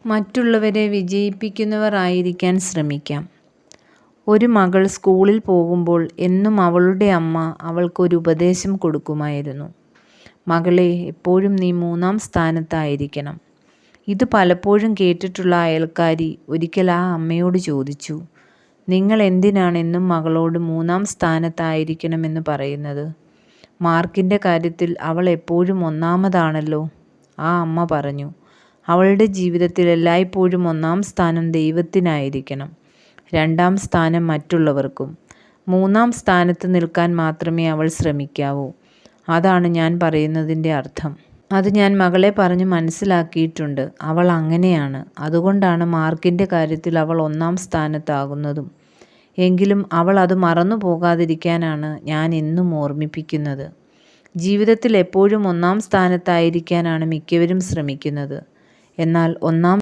മറ്റുള്ളവരെ വിജയിപ്പിക്കുന്നവർ ആയിരിക്കാൻ ശ്രമിക്കാം. ഒരു മകൾ സ്കൂളിൽ പോകുമ്പോൾ എന്നും അവളുടെ അമ്മ അവൾക്കൊരു ഉപദേശം കൊടുക്കുമായിരുന്നു. മകളെ, എപ്പോഴും നീ 3-ാം സ്ഥാനത്തായിരിക്കണം. ഇത് പലപ്പോഴും കേട്ടിട്ടുള്ള അയൽക്കാരി ഒരിക്കൽ ആ അമ്മയോട് ചോദിച്ചു, നിങ്ങൾ എന്തിനാണ് എന്നും മകളോട് 3-ാം സ്ഥാനത്തായിരിക്കണമെന്ന് പറയുന്നത്? മാർക്കിൻ്റെ കാര്യത്തിൽ അവൾ എപ്പോഴും ഒന്നാമതാണല്ലോ. ആ അമ്മ പറഞ്ഞു, അവളുടെ ജീവിതത്തിൽ എല്ലായ്പ്പോഴും 1-ാം സ്ഥാനം ദൈവത്തിനായിരിക്കണം, 2-ാം സ്ഥാനം മറ്റുള്ളവർക്കും. 3-ാം സ്ഥാനത്ത് നിൽക്കാൻ മാത്രമേ അവൾ ശ്രമിക്കാവൂ. അതാണ് ഞാൻ പറയുന്നതിൻ്റെ അർത്ഥം. അത് ഞാൻ മകളെ പറഞ്ഞ് മനസ്സിലാക്കിയിട്ടുണ്ട്. അവൾ അങ്ങനെയാണ്. അതുകൊണ്ടാണ് മാർക്കിൻ്റെ കാര്യത്തിൽ അവൾ 1-ാം സ്ഥാനത്താകുന്നതും. എങ്കിലും അവൾ അത് മറന്നു പോകാതിരിക്കാനാണ് ഞാൻ എന്നും ഓർമ്മിപ്പിക്കുന്നത്. ജീവിതത്തിൽ എപ്പോഴും 1-ാം സ്ഥാനത്തായിരിക്കാനാണ് മിക്കവരും ശ്രമിക്കുന്നത്. എന്നാൽ 1-ാം